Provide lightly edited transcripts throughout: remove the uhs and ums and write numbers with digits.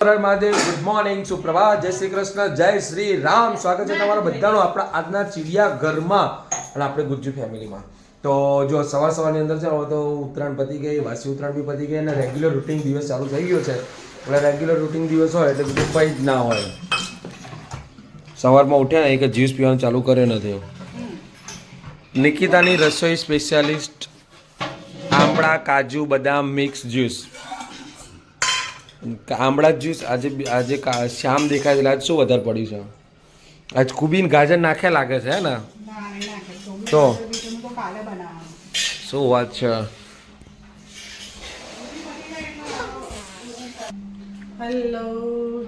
Mahadev, good morning, સુપ્રભાત, જય શ્રી કૃષ્ણ, જય શ્રી રામ. સ્વાગત છે તમારું બધાનું આપણા આજના ચિડિયાઘરમાં અને આપણે ગુજ્જુ ફેમિલીમાં. તો જો સવારની અંદર છે તો ઉત્તરાયણ પતી ગઈ, વાસી ઉત્તરાયણ બી પતી ગઈ અને રેગ્યુલર રૂટીન દિવસ ચાલુ થઈ ગયો છે. એટલે રેગ્યુલર રૂટીન દિવસ હોય એટલે બીજું કંઈ જ ના હોય. સવારમાં ઉઠ્યા ને એક જ્યુસ પીવાનું ચાલુ કર્યો નથી. નિકિતાની રસોઈ સ્પેશિયાલિસ્ટ આંબળા કાજુ બદામ મિક્સ જ્યુસ. આંબળા જ્યુસ આજે શ્યામ દેખાય છે. આજ શું વધારે પડ્યું છે? આજ કુબીન ગાજર નાખ્યા લાગે છે હે ને? તો શું વાત છે? હેલો,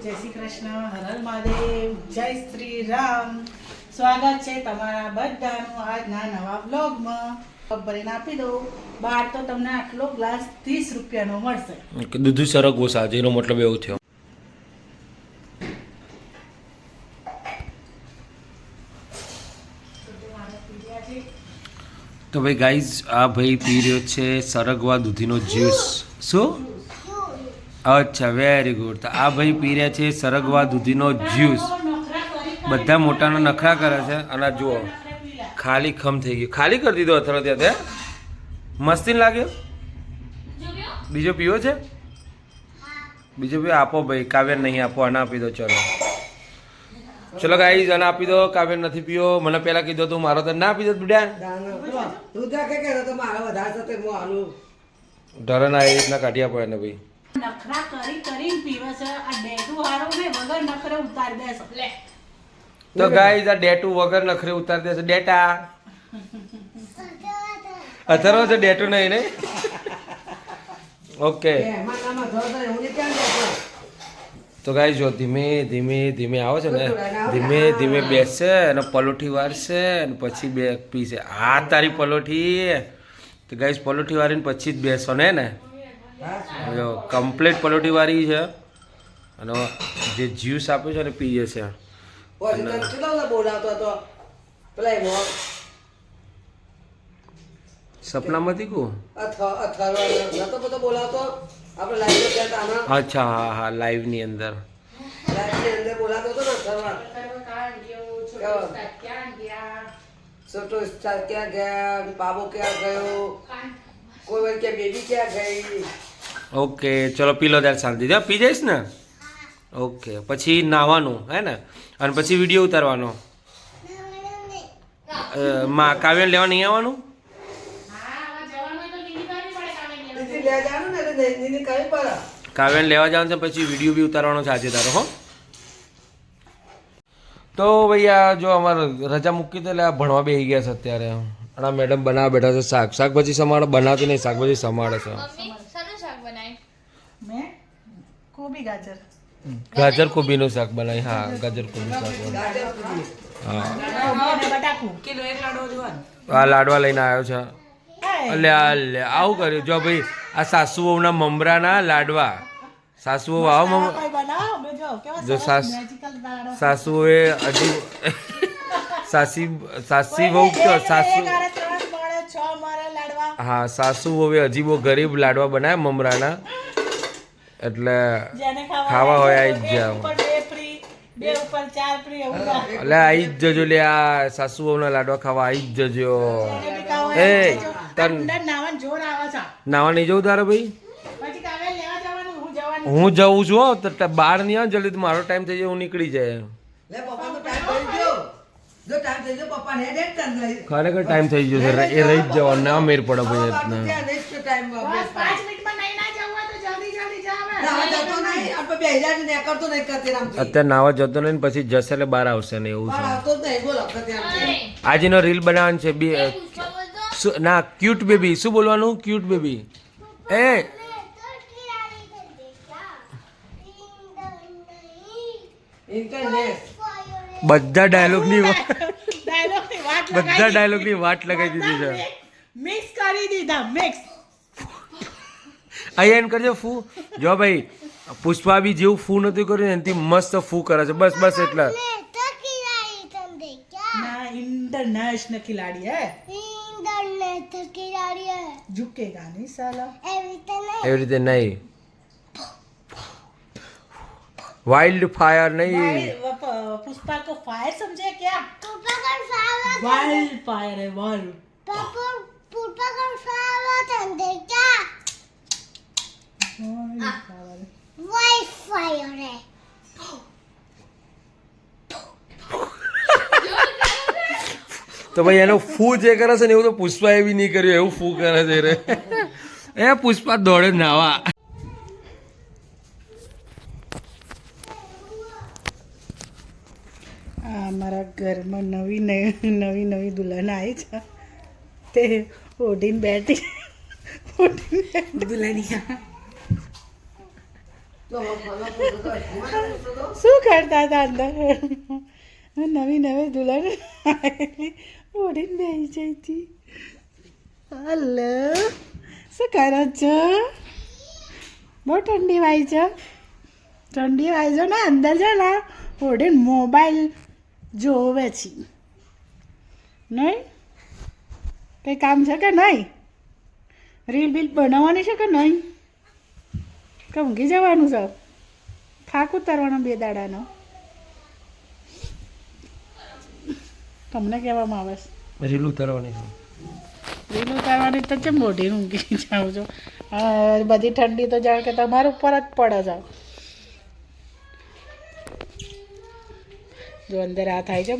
જય શ્રી કૃષ્ણ, હર હર મહાદેવ, જય શ્રી રામ. સ્વાગત છે તમારા બધાનું આજના નવા વ્લોગમાં. ભરીને આપી દો. બહાર તો તમને આટલો ગ્લાસ 30 રૂપિયાનો મળશે. દૂધ સરગવો સાજે એનો મતલબ એવો થયો. તો ભાઈ ગાઈઝ, આ ભાઈ પી રહ્યો છે સરગવા દૂધીનો જ્યુસ. શું? અચ્છા, વેરી ગુડ. તો આ ભાઈ પી રહ્યા છે સરગવા દૂધીનો જ્યુસ. બધા મોટાનો નખરા કરે છે અને જુઓ ખાલી ખમ થઈ ગયું. ખાલી કરી દીધો અથડો ત્યાં. મસ્તી લાગ્યો. બીજો પીવો છે? બીજો પીવો? આપો ભાઈ. કાવ્ય નહીં આપો, આને આપી દો. ચલો ગાઈઝ, આને આપી દો. કાવ્ય નથી પીવો. મને પહેલા કીધું તું મારો તો ના આપી દો બુડા. ઢરણ આ રીતના કાઢી આપો એને ભાઈ. નખરા કરીને પીવે છે. આ ડેટુ હારો ને વગર નખરે ઉતારી દેશે. લે તો ગાઈઝ, આ ડેટુ વગર નખરે ઉતારી દેશે. ડેટા અથરો છે, ડેટુ નહીં ને? ઓકે. તો ગાઈઝ જો ધીમે ધીમે આવે છે ને, ધીમે ધીમે બેસશે અને પલોઠી વારશે અને પછી બે પીશે. આ તારી પલોઠી. તો ગાઈઝ પલોઠી વારીને પછી જ બેસવાનો ને. જો કમ્પ્લીટ પલોઠી વારી છે અને જે જ્યુસ આપ્યું છે ને પીએ છે. સપનામાંથી કહું? અચ્છા, હા હા, લાઈવ ની અંદર. ઓકે, ચલો પી લો ત્યારે શાંતિ. પી જઈશ ને? ઓકે, પછી નાહવાનું હે ને, અને પછી વિડીયો ઉતારવાનો. કાવ્ય લેવા નહીં આવવાનું? કાવ્યને લેવા જવાનું છે, પછી વિડીયો બી ઉતારવાનો છે આજે તારો. હો તો ભાઈ, આ જો અમારે રજા મૂકી તો એટલે આ ભણવા બેસી ગયા છે અત્યારે. અને આ મેડમ બનાવવા બેઠા છે શાકભાજી સમાડે. બનાવતી નહીં, શાકભાજી સમાડે છે. ગાજર કોબીનું શાક બનાવી. હા, ગાજર કોબી શાક બનાવી. હા, આ લાડવા લઈને આવ્યો છે. લે આવું કર્યું જો ભાઈ. આ સાસુ વહુના મમરાના લાડવા. સાસુ વહુ આવો જો સાસુએ હજી સાસી વહુ સાસુ. હા, સાસુ વહુએ હજી બહુ ગરીબ લાડવા બનાવ્યા મમરાના. એટલે ખાવા હોય આવી જ જાવ. એટલે આવી જ જજો. લે આ સાસુ વહુના લાડવા ખાવા આવી જ જજો. એ નાવા નહીં જવું તારે ભાઈ? હું જવું છું. બહાર નહીં આવે જલ્દી. મારો ટાઈમ થઈ જાય, હું નીકળી જાય. ખરેખર ટાઈમ થઈ ગયો છે. એ રહી જ જવાનું. ના મેર પડે ભાઈ. અત્યારે નાવા જતો નહીં, પછી જશે એટલે બહાર આવશે ને એવું છે. આજનો રીલ બનાવવાનું છે. ના, ક્યુટ બેબી. શું બોલવાનું? Cute baby. એ બધા ડાયલોગની વાટ લગાવી દીધી છે. મિક્સ કરી દીધા. મિક્સ અહીંયા એમ કરજો ફૂ. જો ભાઈ, પુષ્પા બી જેવું ફૂ નથી કર્યું એનાથી મસ્ત ફૂ કરે છે. બસ બસ એટલે इंटरनेशनल खिलाड़ी है. इंटरनेशनल खिलाड़ी है. झुकेगा नहीं साला. एवरी રીતે નહીં. वाइल्ड फायर नहीं पुष्पा को फायर समझे क्या? वाइल्ड फायर है वाइल्ड। તો ભાઈ એનો ફૂ જે કરે છે ને એવું તો પુષ્પાએ બી નહીં કર્યું એવું ફૂ કરે છે રે એ પુષ્પા દોડે નાવા અમારા ઘરમાં નવી દુલ્હન આવી છે તે ઓઢીને બેઠી દુલ્હનિયા શું કરતા હતા અંદર નવી દુલ્હન ઓઢીને બેસી જઈ હતી હલો શું કરો છો બહુ ઠંડી વાય છે ને અંદર છે ને ઓઢીને મોબાઈલ જોવે છે નહીં કંઈ કામ છે કે નહીં રીલ બીલ બનાવવાની છે કે નહીં કે ઊંઘી જવાનું છે થાક ઉતારવાનો 2 દાડાનો તમને કહેવામાં આવે છે રીલ ઉતારવાની તો છે મોઢી ઊંઘી જાઉં છો બધી ઠંડી તો જાણ કે તમારા ઉપર જ પડે છે જો અંદર આ થાય છે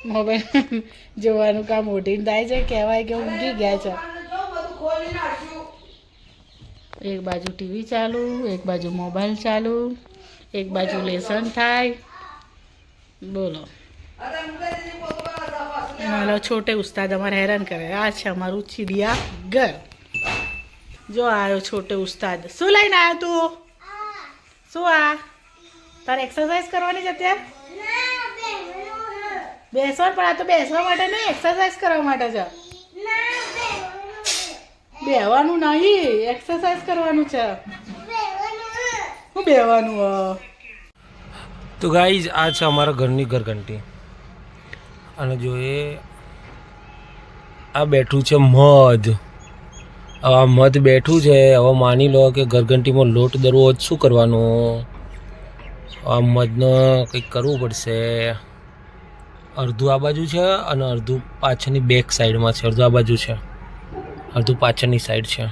મોબાઈલ જોવાનું કામ ઓઢીને થાય છે કહેવાય કે ઊંઘી ગયા છે એક બાજુ ટીવી ચાલુ એક બાજુ મોબાઈલ ચાલુ એક બાજુ લેસન થાય બોલો મારો છોટે ઉસ્તાદ અમારે હેરાન કરે આ છે અમારું ચીડિયા ઘર જો આવ્યો છોટે ઉસ્તાદ શું લઈને આવ્યો તું શું આ તારે એક્સરસાઇઝ કરવાની છે અત્યારે બેસવા પણ આ તો બેસવા માટે નહીં એક્સરસાઇઝ કરવા માટે છે બેહવાનું નહીં એક્સરસાઇઝ કરવાનું છે શું બેહવાનું તો ગાઈઝ આ છે અમારા ઘરની ઘરઘંટી અને જો એ આ બેઠું છે મધ હવે આ મધ બેઠું છે હવે માની લો કે ઘરઘંટીમાં લોટ દરરોજ શું કરવાનું આ મધનો કંઈક કરવું પડશે અડધું આ બાજુ છે અને અડધું પાછળની બેક સાઈડમાં છે અડધું આ બાજુ છે અડધું પાછળની સાઈડ છે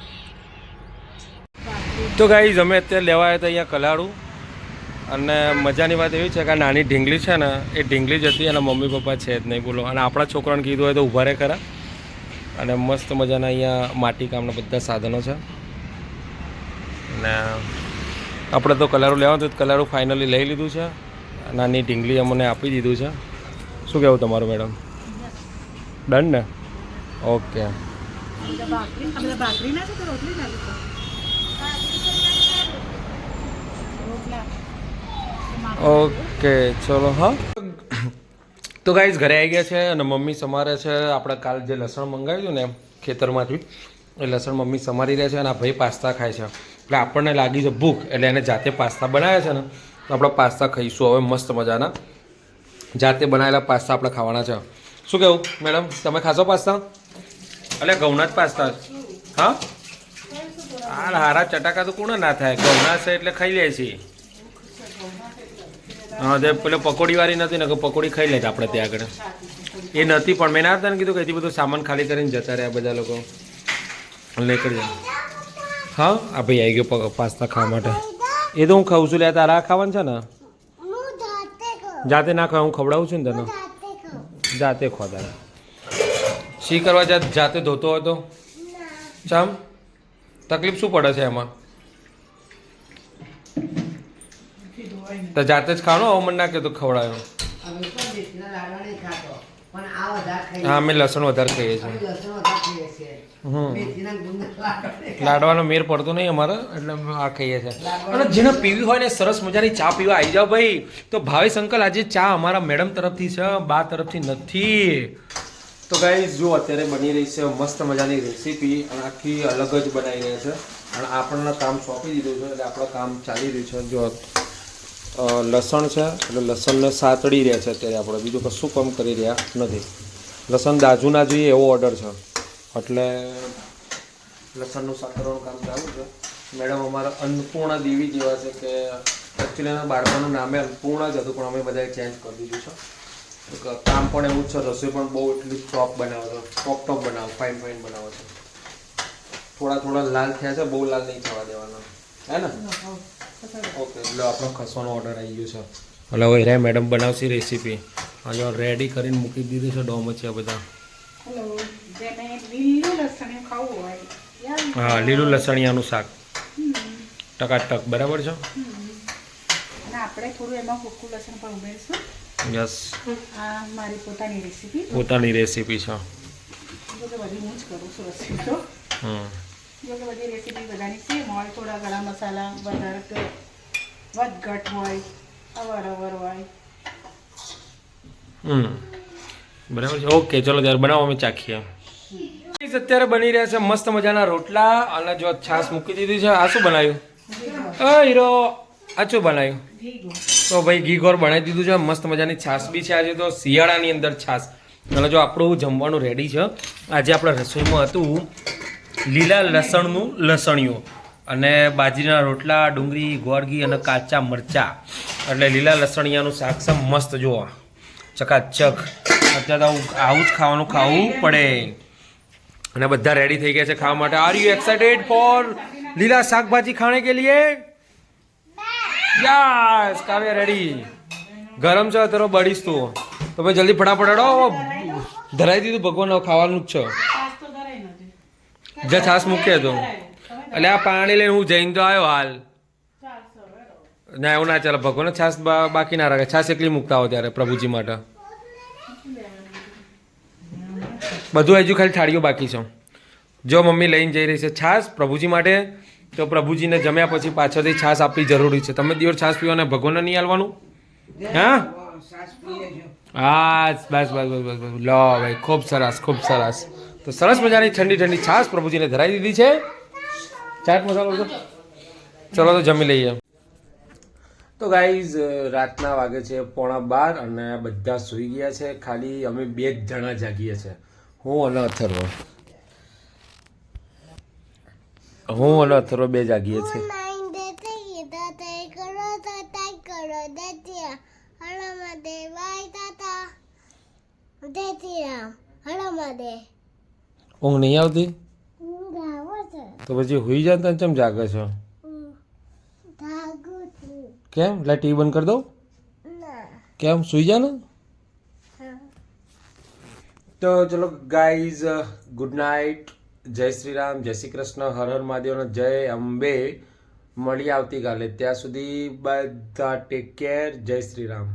તો ગાઈઝ અમે અત્યારે લેવા આવ્યા હતા અહીંયા કલાડું અને મજાની વાત એવી છે કે આ નાની ઢીંગલી છે ને એ ઢીંગલી જ હતી અને મમ્મી પપ્પા છે જ નહીં બોલો અને આપણા છોકરાને કીધું હોય તો ઊભા રહે ખરા અને મસ્ત મજાના અહીંયા માટી કામના બધા સાધનો છે અને આપણે તો કલારું લેવાનું હતું કલારું ફાઇનલી લઈ લીધું છે નાની ઢીંગલી અમને આપી દીધું છે શું કહેવું તમારું મેડમ ડન ને ઓકે ઓકે ચલો હા તો ગાઈઝ ઘરે આવી ગયા છે અને મમ્મી સમારે છે આપણે કાલ જે લસણ મંગાવ્યું ને ખેતરમાંથી એ લસણ મમ્મી સમારી રહ્યા છે અને આ ભાઈ પાસ્તા ખાય છે એટલે આપણને લાગી છે ભૂખ એટલે એને જાતે પાસ્તા બનાવ્યા છે ને તો આપણે પાસ્તા ખાઈશું હવે મસ્ત મજાના જાતે બનાવેલા પાસ્તા આપણે ખાવાના છે શું કહેવું મેડમ તમે ખાશો પાસ્તા એટલે ઘઉંના જ પાસ્તા હા હારા ચટાકા તો કોણ ના થાય ઘઉંના છે એટલે ખાઈ લે છીએ હા તે પેલો પકોડીવાળી નથી ને કે પકોડી ખાઈ લે છે આપણે ત્યાં આગળ એ નથી પણ મેં ના હતા ને કીધું કે બધું સામાન ખાલી કરીને જતા રહ્યા બધા લોકો લઈ કરી હા આ ભાઈ આવી ગયો પાસ્તા ખાવા માટે એ તો હું ખાઉં છું લે તારા ખાવાનું છે ને જાતે ના ખાવ હું ખવડાવું છું ને તને જાતે ખો તારે શી કરવા જાતે ધોતો હોય તો ચામ તકલીફ શું પડે છે એમાં તો જાતે જ ખાવાનો હવે મને ના કહેતો ખવડાવ્યો હા અમે લસણ વધારે ખાઈએ છીએ લાડવાનો મેર પડતો નહીં અમારે એટલે આ ખાઈએ છીએ અને જેને પીવી હોય ને સરસ મજાની ચા પીવા આવી જાઓ ભાઈ તો ભાવેશ અંકલ આજે ચા અમારા મેડમ તરફથી છે બા તરફથી નથી તો ગાઈઝ જો અત્યારે બની રહી છે મસ્ત મજાની રેસીપી અને આખી અલગ જ બનાવી રહી છે અને આપણને કામ સોંપી દીધું છે એટલે આપણું કામ ચાલી રહ્યું છે જો લસણ છે એટલે લસણને સાતડી રહ્યા છે અત્યારે આપણે બીજું કશું કામ કરી રહ્યા નથી લસણ દાજુ ના જોઈએ એવો ઓર્ડર છે એટલે લસણનું સાતરવાનું કામ ચાલુ છે મેડમ અમારા અન્નપૂર્ણા દેવી જેવા છે કે એકચ્યુઅલી એના બાળકોનું નામે પૂર્ણ જ હતું પણ અમે બધાએ ચેન્જ કરી દીધું છે. કામ પણ એવું જ છે, રસોઈ પણ બહુ એટલી ટોપ બનાવો છો, ટોપ બનાવો, ફાઇન બનાવો છો. થોડા લાલ થયા છે, બહુ લાલ નહીં થવા દેવાના, હે ને? ઓકે, એટલે આપણો ખસવાનો ઓર્ડર આવી ગયો છે. એટલે હવે રે મેડમ બનાવશે રેસીપી. આજે રેડી કરીને મૂકી દીધું છે ડોમચિયા બધા. હેલો, જેને લીલું લસણ ખાવું હોય, હા, લીલું લસણિયાનું શાક ટકાટક બરાબર છે. અને આપણે થોડું એમાં સૂકું લસણ પણ ઉમેરીશું. યસ, આ મારી પોતાની રેસીપી છે. જો કે બધી હું જ કરું છું રસોઈ તો. જો કે બધી રેસીપી બધાની સેમ હોય, થોડા ગરમ મસાલા વધારે કે વધઘટ હોય, અવર હોય. બરાબર છે. ઓકે, ચલો ત્યારે બનાવો, અમે ચાખીએ. અત્યારે બની રહ્યા છે મસ્ત મજાના રોટલા અને જો છાશ મૂકી દીધી છે. આ શું બનાવ્યું? હીરો, આ શું બનાવ્યું? તો ભાઈ ઘી ગોળ બનાવી દીધું છે. મસ્ત મજાની છાશ બી છે. આજે તો શિયાળાની અંદર છાશ. એટલે જો આપણું જમવાનું રેડી છે. આજે આપણા રસોઈમાં હતું લીલા લસણનું લસણિયું અને બાજરીના રોટલા, ડુંગળી, ગોળ, ઘી અને કાચા મરચાં. એટલે લીલા લસણિયાનું શાક છે મસ્ત. જુઓ ચકાચક. અત્યારે તો આવું જ ખાવું પડે. અને બધા રેડી થઈ ગયા છે ખાવા માટે. આર યુ એક્સાઇટેડ ફોર લીલા શાકભાજી ખાने के लिए? યસ, કાવ્ય રેડી. ગરમ છે અત્યારે બળીશ તું તો ભાઈ જલ્દી ફટાફટ અડો. ધરાઈ દીધું ભગવાન, ખાવાનું જ છે. જે છાશ મૂકે તો એટલે આ પાણી લઈને હું જઈને તો આવ્યો હાલ. ના એવું ના ચાલે, ભગવાન છાશ બાકી ના રાખે. છાશ એકલી મૂકતા હો ત્યારે પ્રભુજી માટે. બધું હજુ ખાલી થાળીઓ બાકી છે. જો મમ્મી લઈને જઈ રહી છે છાશ પ્રભુજી માટે, તો પ્રભુજીને જમ્યા પછી પાછળથી છાશ આપવી જરૂરી છે. તમે દિવસ છાશ પીવો ને ભગવાનને નહીં હાલવાનું? હા, બસ. લો ભાઈ, ખૂબ સરસ. તો સરસ મજાની ઠંડી છાશ પ્રભુજીને ધરાઈ દીધી છે. ચાટ મસાલો તો ચલો તો જમી લઈએ. તો ગાઈઝ રાતના વાગે છે 11:15 અને બધા સૂઈ ગયા છે. ખાલી અમે 2 જ જણા જાગીએ છે, હું અને અથર્વ. 2 જાગીએ છીએ. ઊંઘ નહીં આવતી? તો પછી હુઈ જાય તને ચમ જાગે છો? કેમ? એટલે ટીવી બંધ કરી દઉં? કેમ, સુઈ જા ને. તો ચલો ગાઈઝ, ગુડ નાઇટ. જય શ્રી રામ, જય શ્રી કૃષ્ણ, હર હર મહાદેવ અને જય અંબે. મળીએ આવતીકાલે. ત્યાં સુધી બધા ટેક કેર. જય શ્રી રામ.